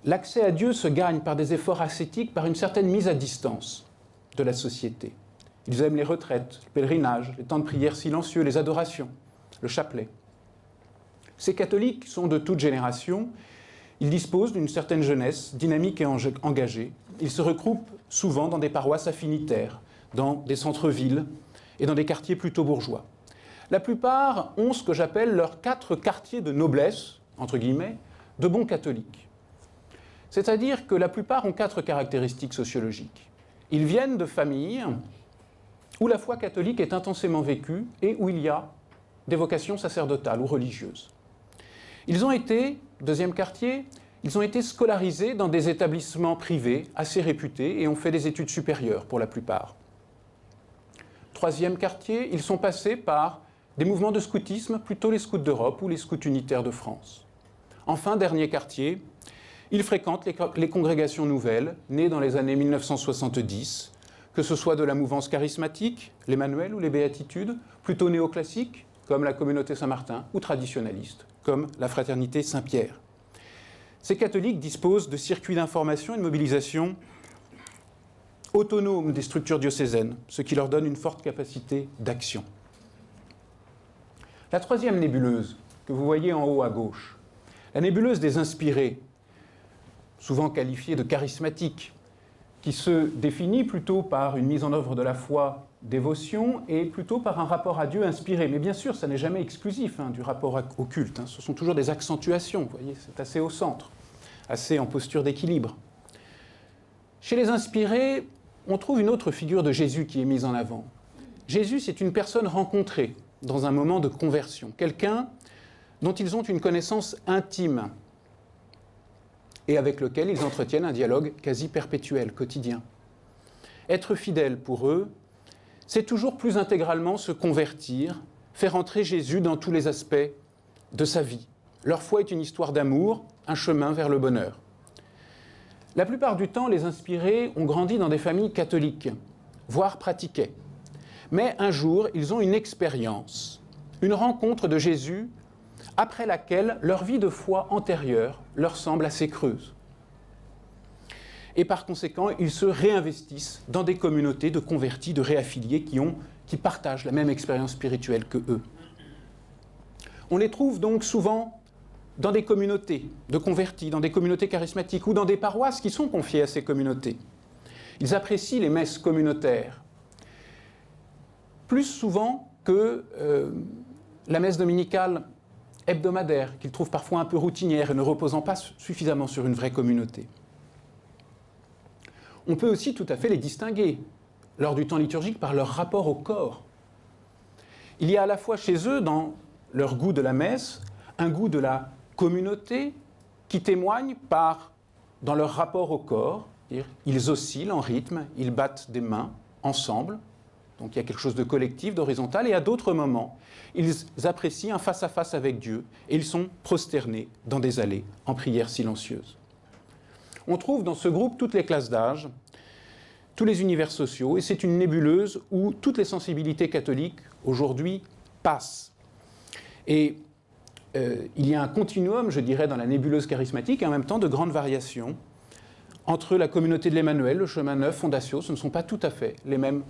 L'accès à Dieu se gagne par des efforts ascétiques, par une certaine mise à distance de la société. Ils aiment les retraites, le pèlerinage, les temps de prière silencieux, les adorations, le chapelet. Ces catholiques sont de toute génération. Ils disposent d'une certaine jeunesse, dynamique et engagée. Ils se regroupent souvent dans des paroisses affinitaires, dans des centres-villes et dans des quartiers plutôt bourgeois. La plupart ont ce que j'appelle leurs 4 quartiers de noblesse, entre guillemets, de bons catholiques. C'est-à-dire que la plupart ont 4 caractéristiques sociologiques. Ils viennent de familles où la foi catholique est intensément vécue et où il y a des vocations sacerdotales ou religieuses. Ils ont été, deuxième quartier, ils ont été scolarisés dans des établissements privés assez réputés et ont fait des études supérieures pour la plupart. Troisième quartier, ils sont passés par des mouvements de scoutisme, plutôt les scouts d'Europe ou les scouts unitaires de France. Enfin, dernier quartier, Il fréquente les congrégations nouvelles, nées dans les années 1970, que ce soit de la mouvance charismatique, l'Emmanuel ou les Béatitudes, plutôt néoclassique, comme la communauté Saint-Martin, ou traditionnaliste, comme la fraternité Saint-Pierre. Ces catholiques disposent de circuits d'information et de mobilisation autonomes des structures diocésaines, ce qui leur donne une forte capacité d'action. La troisième nébuleuse, que vous voyez en haut à gauche, la nébuleuse des inspirés, souvent qualifiée de charismatique, qui se définit plutôt par une mise en œuvre de la foi, dévotion, et plutôt par un rapport à Dieu inspiré. Mais bien sûr, ça n'est jamais exclusif du rapport au culte. Ce sont toujours des accentuations, vous voyez, c'est assez au centre, assez en posture d'équilibre. Chez les inspirés, on trouve une autre figure de Jésus qui est mise en avant. Jésus, c'est une personne rencontrée dans un moment de conversion, quelqu'un dont ils ont une connaissance intime et avec lequel ils entretiennent un dialogue quasi perpétuel, quotidien. Être fidèle pour eux, c'est toujours plus intégralement se convertir, faire entrer Jésus dans tous les aspects de sa vie. Leur foi est une histoire d'amour, un chemin vers le bonheur. La plupart du temps, les inspirés ont grandi dans des familles catholiques, voire pratiquaient. Mais un jour, ils ont une expérience, une rencontre de Jésus, après laquelle leur vie de foi antérieure leur semble assez creuse. Et par conséquent, ils se réinvestissent dans des communautés de convertis, de réaffiliés qui partagent la même expérience spirituelle que eux. On les trouve donc souvent dans des communautés de convertis, dans des communautés charismatiques ou dans des paroisses qui sont confiées à ces communautés. Ils apprécient les messes communautaires plus souvent que la messe dominicale hebdomadaire, qu'ils trouvent parfois un peu routinière et ne reposant pas suffisamment sur une vraie communauté. On peut aussi tout à fait les distinguer lors du temps liturgique par leur rapport au corps. Il y a à la fois chez eux, dans leur goût de la messe, un goût de la communauté qui témoigne dans leur rapport au corps. Ils oscillent en rythme, ils battent des mains ensemble. Donc il y a quelque chose de collectif, d'horizontal. Et à d'autres moments, ils apprécient un face-à-face avec Dieu et ils sont prosternés dans des allées en prière silencieuse. On trouve dans ce groupe toutes les classes d'âge, tous les univers sociaux, et c'est une nébuleuse où toutes les sensibilités catholiques aujourd'hui passent. Et il y a un continuum, je dirais, dans la nébuleuse charismatique, et en même temps de grandes variations entre la communauté de l'Emmanuel, le chemin neuf, Fondatio. Ce ne sont pas tout à fait les mêmes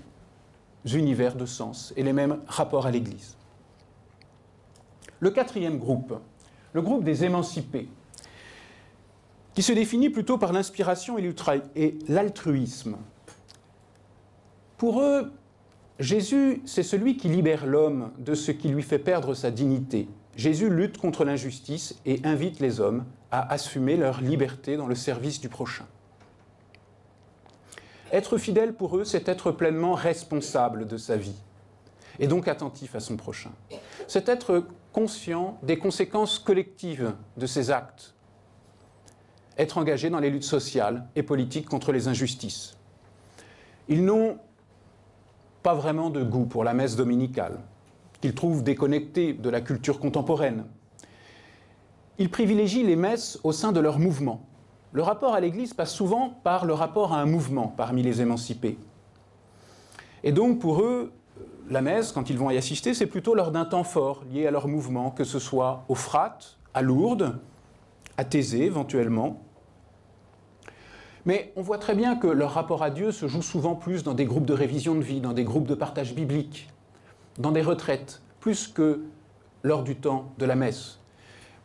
univers de sens et les mêmes rapports à l'Église. Le quatrième groupe, le groupe des émancipés, qui se définit plutôt par l'inspiration et l'altruisme. Pour eux, Jésus, c'est celui qui libère l'homme de ce qui lui fait perdre sa dignité. Jésus lutte contre l'injustice et invite les hommes à assumer leur liberté dans le service du prochain. Être fidèle pour eux, c'est être pleinement responsable de sa vie, et donc attentif à son prochain. C'est être conscient des conséquences collectives de ses actes, être engagé dans les luttes sociales et politiques contre les injustices. Ils n'ont pas vraiment de goût pour la messe dominicale, qu'ils trouvent déconnectée de la culture contemporaine. Ils privilégient les messes au sein de leur mouvement. Le rapport à l'Église passe souvent par le rapport à un mouvement parmi les émancipés. Et donc pour eux, la messe, quand ils vont y assister, c'est plutôt lors d'un temps fort lié à leur mouvement, que ce soit au Frate, à Lourdes, à Thésée éventuellement. Mais on voit très bien que leur rapport à Dieu se joue souvent plus dans des groupes de révision de vie, dans des groupes de partage biblique, dans des retraites, plus que lors du temps de la messe.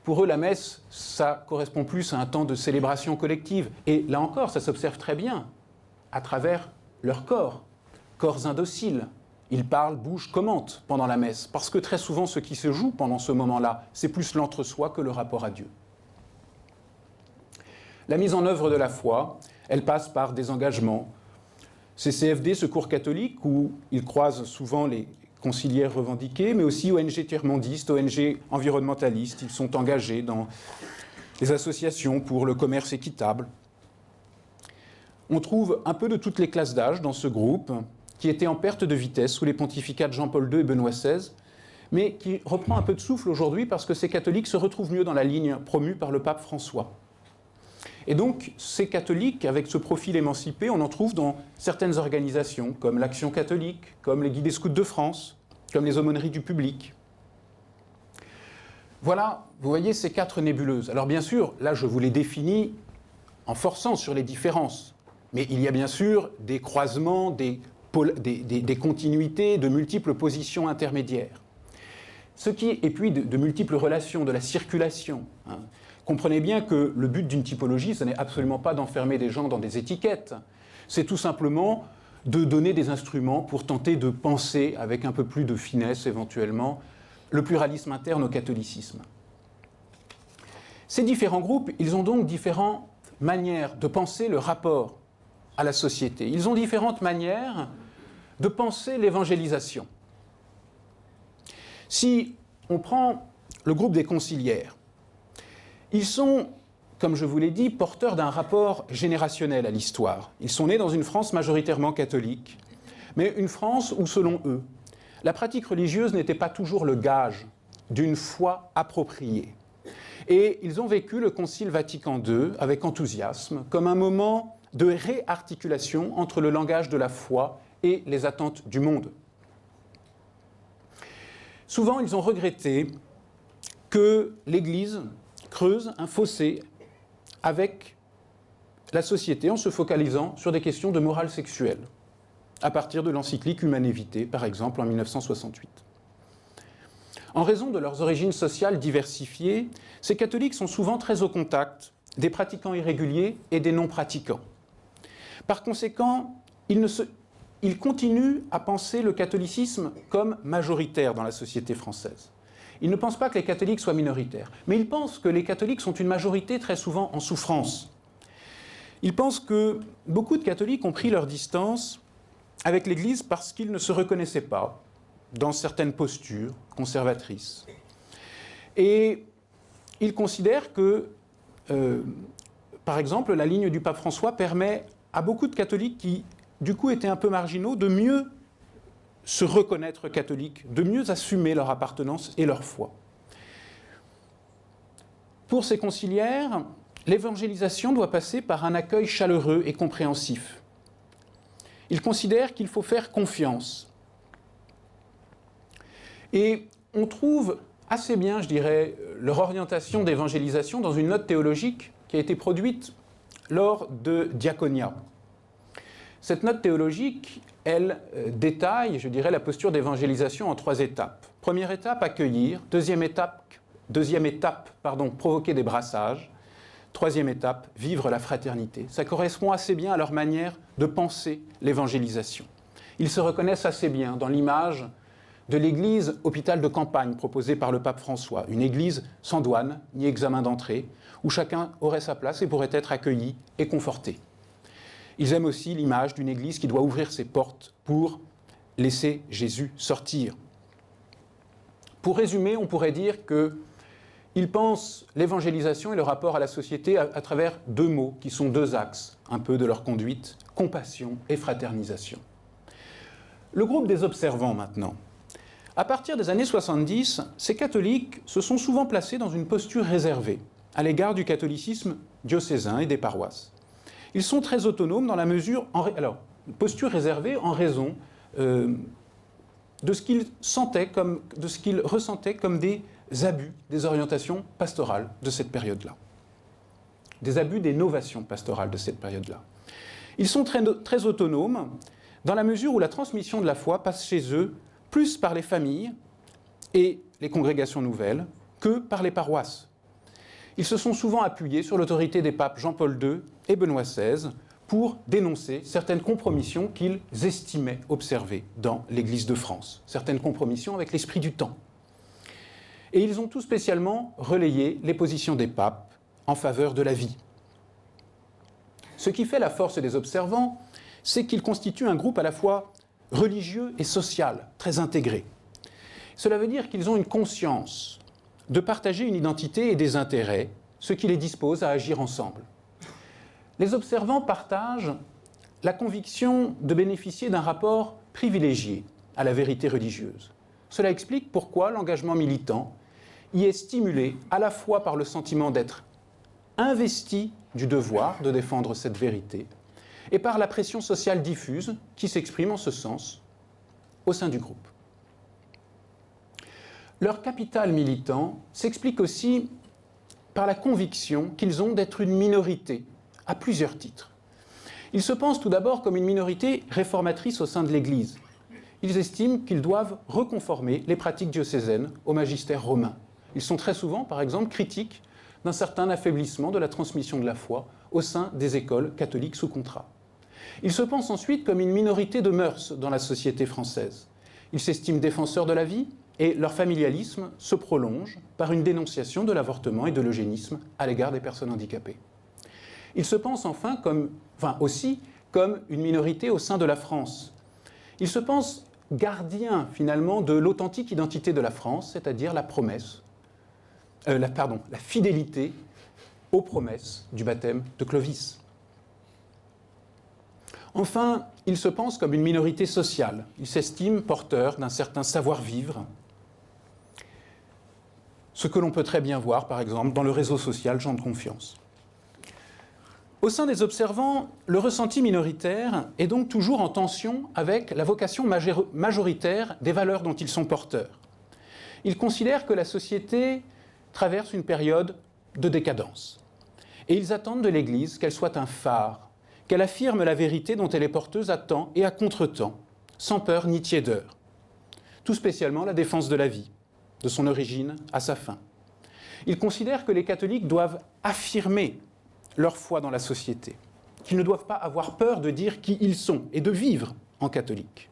Pour eux, la messe, ça correspond plus à un temps de célébration collective. Et là encore, ça s'observe très bien à travers leur corps indociles. Ils parlent, bougent, commentent pendant la messe, parce que très souvent, ce qui se joue pendant ce moment-là, c'est plus l'entre-soi que le rapport à Dieu. La mise en œuvre de la foi, elle passe par des engagements. CCFD, Secours catholique, où ils croisent souvent les conciliaires revendiqués, mais aussi ONG tiers-mondistes, ONG environnementalistes. Ils sont engagés dans les associations pour le commerce équitable. On trouve un peu de toutes les classes d'âge dans ce groupe, qui était en perte de vitesse sous les pontificats de Jean-Paul II et Benoît XVI, mais qui reprend un peu de souffle aujourd'hui parce que ces catholiques se retrouvent mieux dans la ligne promue par le pape François. Et donc, ces catholiques, avec ce profil émancipé, on en trouve dans certaines organisations, comme l'Action catholique, comme les Guides des Scouts de France, comme les Aumôneries du public. Voilà, vous voyez ces 4 nébuleuses. Alors bien sûr, là, je vous les définis en forçant sur les différences. Mais il y a bien sûr des croisements, des continuités, de multiples positions intermédiaires. Et puis de multiples relations, de la circulation. Hein. Comprenez bien que le but d'une typologie, ce n'est absolument pas d'enfermer des gens dans des étiquettes. C'est tout simplement de donner des instruments pour tenter de penser, avec un peu plus de finesse éventuellement, le pluralisme interne au catholicisme. Ces différents groupes, ils ont donc différentes manières de penser le rapport à la société. Ils ont différentes manières de penser l'évangélisation. Si on prend le groupe des conciliaires, ils sont, comme je vous l'ai dit, porteurs d'un rapport générationnel à l'histoire. Ils sont nés dans une France majoritairement catholique, mais une France où, selon eux, la pratique religieuse n'était pas toujours le gage d'une foi appropriée. Et ils ont vécu le Concile Vatican II avec enthousiasme, comme un moment de réarticulation entre le langage de la foi et les attentes du monde. Souvent, ils ont regretté que l'Église creuse un fossé avec la société en se focalisant sur des questions de morale sexuelle, à partir de l'encyclique Humanae Vitae, par exemple, en 1968. En raison de leurs origines sociales diversifiées, ces catholiques sont souvent très au contact des pratiquants irréguliers et des non-pratiquants. Par conséquent, ils continuent à penser le catholicisme comme majoritaire dans la société française. Ils ne pensent pas que les catholiques soient minoritaires, mais ils pensent que les catholiques sont une majorité très souvent en souffrance. Ils pensent que beaucoup de catholiques ont pris leur distance avec l'Église parce qu'ils ne se reconnaissaient pas dans certaines postures conservatrices. Et ils considèrent que, par exemple, la ligne du pape François permet à beaucoup de catholiques qui, du coup, étaient un peu marginaux, de mieux se reconnaître catholiques, de mieux assumer leur appartenance et leur foi. Pour ces conciliaires, l'évangélisation doit passer par un accueil chaleureux et compréhensif. Ils considèrent qu'il faut faire confiance. Et on trouve assez bien, je dirais, leur orientation d'évangélisation dans une note théologique qui a été produite lors de Diaconia. Cette note théologique, elle détaille, je dirais, la posture d'évangélisation en 3 étapes. Première étape, accueillir. Deuxième étape, provoquer des brassages. Troisième étape, vivre la fraternité. Ça correspond assez bien à leur manière de penser l'évangélisation. Ils se reconnaissent assez bien dans l'image de l'église hôpital de campagne proposée par le pape François, une église sans douane ni examen d'entrée, où chacun aurait sa place et pourrait être accueilli et conforté. Ils aiment aussi l'image d'une église qui doit ouvrir ses portes pour laisser Jésus sortir. Pour résumer, on pourrait dire qu'ils pensent l'évangélisation et le rapport à la société à travers 2 mots qui sont 2 axes un peu de leur conduite, compassion et fraternisation. Le groupe des observants maintenant. À partir des années 70, ces catholiques se sont souvent placés dans une posture réservée à l'égard du catholicisme diocésain et des paroisses. Ils sont très autonomes dans la mesure... posture réservée en raison de ce qu'ils ressentaient comme des abus des orientations pastorales de cette période-là. Des abus des novations pastorales de cette période-là. Ils sont très autonomes dans la mesure où la transmission de la foi passe chez eux plus par les familles et les congrégations nouvelles que par les paroisses. Ils se sont souvent appuyés sur l'autorité des papes Jean-Paul II et Benoît XVI pour dénoncer certaines compromissions qu'ils estimaient observer dans l'Église de France, certaines compromissions avec l'esprit du temps. Et ils ont tout spécialement relayé les positions des papes en faveur de la vie. Ce qui fait la force des observants, c'est qu'ils constituent un groupe à la fois religieux et social, très intégré. Cela veut dire qu'ils ont une conscience de partager une identité et des intérêts, ce qui les dispose à agir ensemble. Les observants partagent la conviction de bénéficier d'un rapport privilégié à la vérité religieuse. Cela explique pourquoi l'engagement militant y est stimulé à la fois par le sentiment d'être investi du devoir de défendre cette vérité, et par la pression sociale diffuse qui s'exprime en ce sens au sein du groupe. Leur capital militant s'explique aussi par la conviction qu'ils ont d'être une minorité, à plusieurs titres. Ils se pensent tout d'abord comme une minorité réformatrice au sein de l'Église. Ils estiment qu'ils doivent reconformer les pratiques diocésaines au magistère romain. Ils sont très souvent, par exemple, critiques d'un certain affaiblissement de la transmission de la foi au sein des écoles catholiques sous contrat. Ils se pensent ensuite comme une minorité de mœurs dans la société française. Ils s'estiment défenseurs de la vie et leur familialisme se prolonge par une dénonciation de l'avortement et de l'eugénisme à l'égard des personnes handicapées. Ils se pensent aussi comme une minorité au sein de la France. Ils se pensent gardiens finalement de l'authentique identité de la France, c'est-à-dire la fidélité aux promesses du baptême de Clovis. Enfin, ils se pensent comme une minorité sociale. Ils s'estiment porteurs d'un certain savoir-vivre, ce que l'on peut très bien voir, par exemple, dans le réseau social Gens de confiance. Au sein des observants, le ressenti minoritaire est donc toujours en tension avec la vocation majoritaire des valeurs dont ils sont porteurs. Ils considèrent que la société traverse une période de décadence. Et ils attendent de l'Église qu'elle soit un phare, qu'elle affirme la vérité dont elle est porteuse à temps et à contre-temps, sans peur ni tiédeur. Tout spécialement la défense de la vie, de son origine à sa fin. Ils considèrent que les catholiques doivent affirmer leur foi dans la société, qu'ils ne doivent pas avoir peur de dire qui ils sont et de vivre en catholique.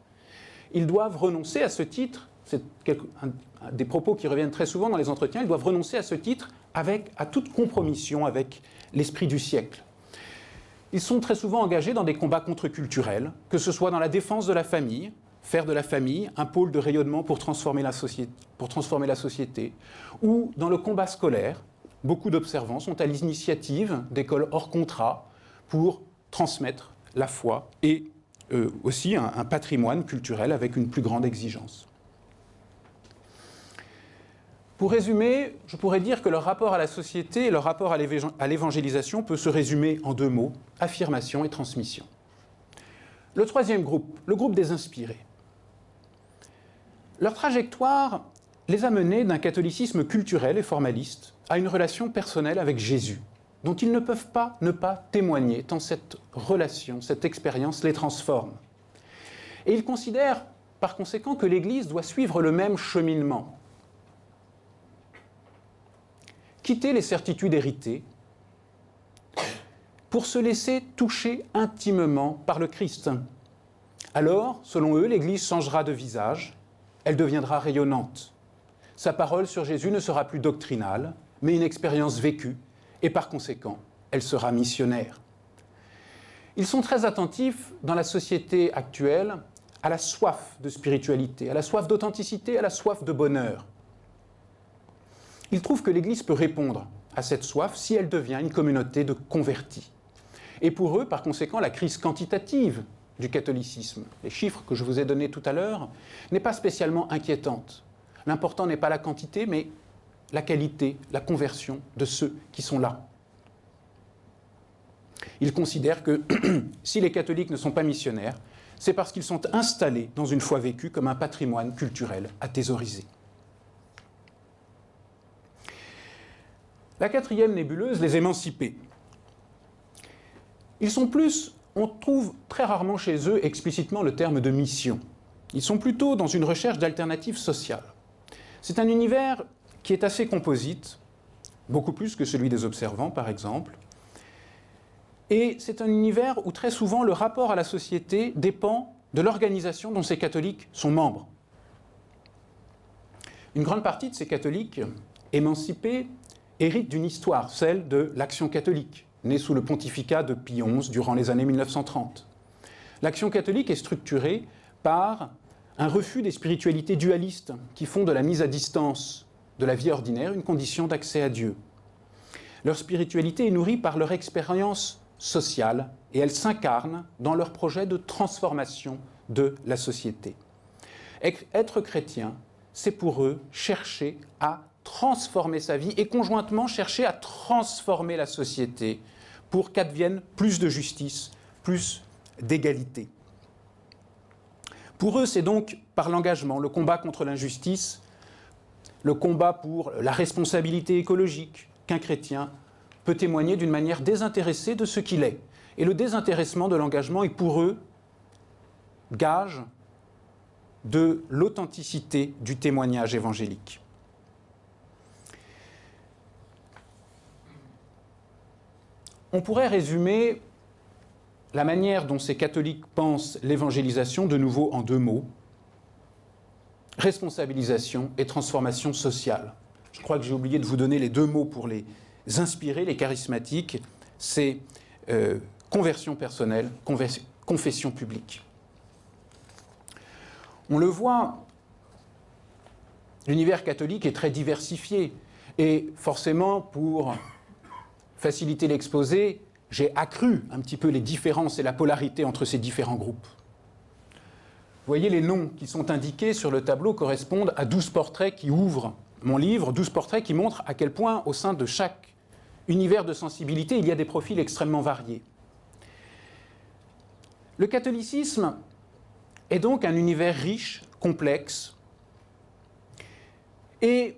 Ils doivent renoncer à ce titre, c'est des propos qui reviennent très souvent dans les entretiens, ils doivent renoncer à ce titre à toute compromission avec l'esprit du siècle. Ils sont très souvent engagés dans des combats contre-culturels, que ce soit dans la défense de la famille, faire de la famille un pôle de rayonnement pour transformer la société, ou dans le combat scolaire. Beaucoup d'observants sont à l'initiative d'écoles hors contrat pour transmettre la foi et aussi un patrimoine culturel avec une plus grande exigence. Pour résumer, je pourrais dire que leur rapport à la société et leur rapport à l'évangélisation peut se résumer en deux mots, affirmation et transmission. Le troisième groupe, le groupe des inspirés. Leur trajectoire les a menés d'un catholicisme culturel et formaliste à une relation personnelle avec Jésus, dont ils ne peuvent pas ne pas témoigner, tant cette relation, cette expérience les transforme. Et ils considèrent par conséquent que l'Église doit suivre le même cheminement. Quitter les certitudes héritées pour se laisser toucher intimement par le Christ. Alors, selon eux, l'Église changera de visage, elle deviendra rayonnante. Sa parole sur Jésus ne sera plus doctrinale, mais une expérience vécue, et par conséquent, elle sera missionnaire. Ils sont très attentifs, dans la société actuelle, à la soif de spiritualité, à la soif d'authenticité, à la soif de bonheur. Ils trouvent que l'Église peut répondre à cette soif si elle devient une communauté de convertis. Et pour eux, par conséquent, la crise quantitative du catholicisme, les chiffres que je vous ai donnés tout à l'heure, n'est pas spécialement inquiétante. L'important n'est pas la quantité, mais la qualité, la conversion de ceux qui sont là. Ils considèrent que si les catholiques ne sont pas missionnaires, c'est parce qu'ils sont installés dans une foi vécue comme un patrimoine culturel à thésauriser. La quatrième nébuleuse, les émancipés. Ils sont plus, on trouve très rarement chez eux explicitement le terme de mission. Ils sont plutôt dans une recherche d'alternatives sociales. C'est un univers qui est assez composite, beaucoup plus que celui des observants par exemple, et c'est un univers où très souvent le rapport à la société dépend de l'organisation dont ces catholiques sont membres. Une grande partie de ces catholiques émancipés hérite d'une histoire, celle de l'Action catholique, née sous le pontificat de Pie XI durant les années 1930. L'Action catholique est structurée par un refus des spiritualités dualistes qui font de la mise à distance de la vie ordinaire une condition d'accès à Dieu. Leur spiritualité est nourrie par leur expérience sociale et elle s'incarne dans leur projet de transformation de la société. Être chrétien, c'est pour eux chercher à transformer sa vie et conjointement chercher à transformer la société pour qu'advienne plus de justice, plus d'égalité. Pour eux, c'est donc par l'engagement, le combat contre l'injustice, le combat pour la responsabilité écologique qu'un chrétien peut témoigner d'une manière désintéressée de ce qu'il est. Et le désintéressement de l'engagement est pour eux gage de l'authenticité du témoignage évangélique. On pourrait résumer la manière dont ces catholiques pensent l'évangélisation de nouveau en 2 mots: responsabilisation et transformation sociale. Je crois que j'ai oublié de vous donner les 2 mots pour les inspirer, les charismatiques, c'est conversion personnelle, confession publique. On le voit, l'univers catholique est très diversifié et forcément, pour faciliter l'exposé, j'ai accru un petit peu les différences et la polarité entre ces différents groupes. Vous voyez, les noms qui sont indiqués sur le tableau correspondent à 12 portraits qui ouvrent mon livre, 12 portraits qui montrent à quel point, au sein de chaque univers de sensibilité, il y a des profils extrêmement variés. Le catholicisme est donc un univers riche, complexe, et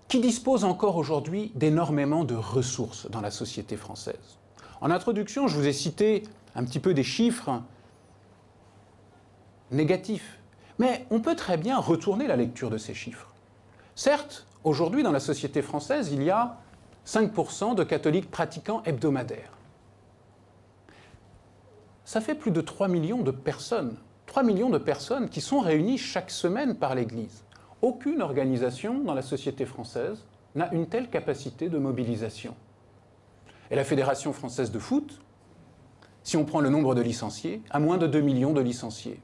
qui dispose encore aujourd'hui d'énormément de ressources dans la société française. En introduction, je vous ai cité un petit peu des chiffres négatifs, mais on peut très bien retourner la lecture de ces chiffres. Certes, aujourd'hui, dans la société française, il y a 5% de catholiques pratiquants hebdomadaires. Ça fait plus de 3 millions de personnes. 3 millions de personnes qui sont réunies chaque semaine par l'Église. Aucune organisation dans la société française n'a une telle capacité de mobilisation. Et la Fédération française de foot, si on prend le nombre de licenciés, a moins de 2 millions de licenciés.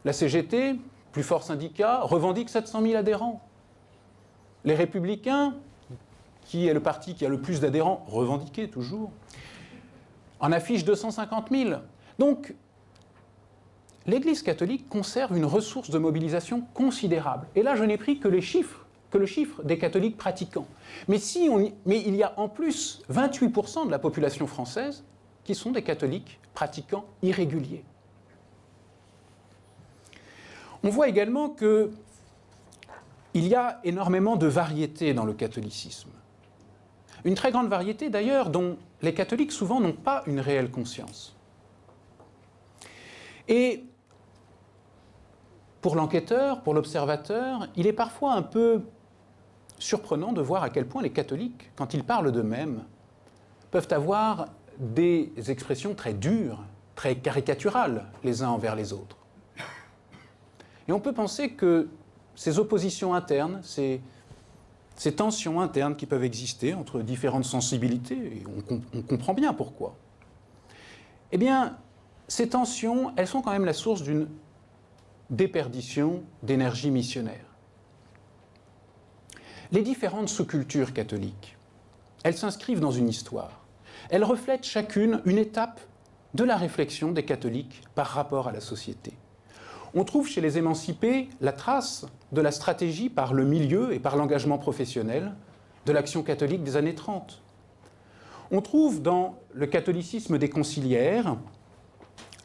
La CGT, plus fort syndicat, revendique 700 000 adhérents. Les Républicains, qui est le parti qui a le plus d'adhérents, revendiqués toujours, en affiche 250 000. Donc, l'Église catholique conserve une ressource de mobilisation considérable. Et là, je n'ai pris que le chiffre des catholiques pratiquants. Mais il y a en plus 28% de la population française qui sont des catholiques pratiquants irréguliers. On voit également qu'il y a énormément de variétés dans le catholicisme. Une très grande variété d'ailleurs dont les catholiques souvent n'ont pas une réelle conscience. Et pour l'enquêteur, pour l'observateur, il est parfois un peu surprenant de voir à quel point les catholiques, quand ils parlent d'eux-mêmes, peuvent avoir des expressions très dures, très caricaturales les uns envers les autres. Et on peut penser que ces oppositions internes, ces tensions internes qui peuvent exister entre différentes sensibilités, et on comprend bien pourquoi, eh bien, ces tensions, elles sont quand même la source d'une déperdition d'énergie missionnaire. Les différentes sous-cultures catholiques, elles s'inscrivent dans une histoire. Elles reflètent chacune une étape de la réflexion des catholiques par rapport à la société. On trouve chez les émancipés la trace de la stratégie par le milieu et par l'engagement professionnel de l'action catholique des années 30. On trouve dans le catholicisme des conciliaires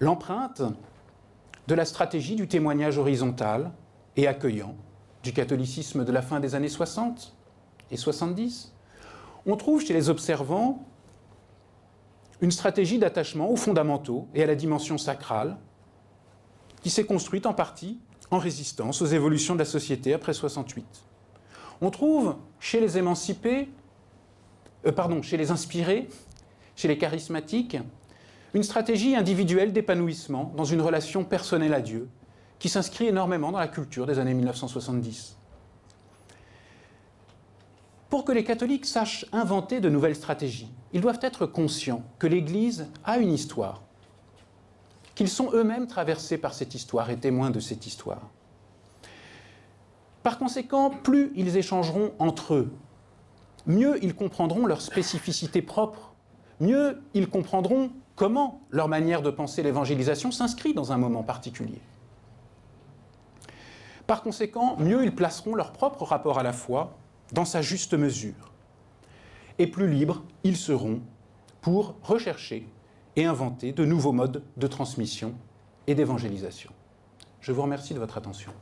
l'empreinte de la stratégie du témoignage horizontal et accueillant du catholicisme de la fin des années 60 et 70. On trouve chez les observants une stratégie d'attachement aux fondamentaux et à la dimension sacrale qui s'est construite en partie en résistance aux évolutions de la société après 68. On trouve chez les émancipés, chez les inspirés, chez les charismatiques, une stratégie individuelle d'épanouissement dans une relation personnelle à Dieu qui s'inscrit énormément dans la culture des années 1970. Pour que les catholiques sachent inventer de nouvelles stratégies, ils doivent être conscients que l'Église a une histoire, qu'ils sont eux-mêmes traversés par cette histoire et témoins de cette histoire. Par conséquent, plus ils échangeront entre eux, mieux ils comprendront leur spécificité propre, mieux ils comprendront comment leur manière de penser l'évangélisation s'inscrit dans un moment particulier. Par conséquent, mieux ils placeront leur propre rapport à la foi dans sa juste mesure. Et plus libres ils seront pour rechercher et inventer de nouveaux modes de transmission et d'évangélisation. Je vous remercie de votre attention.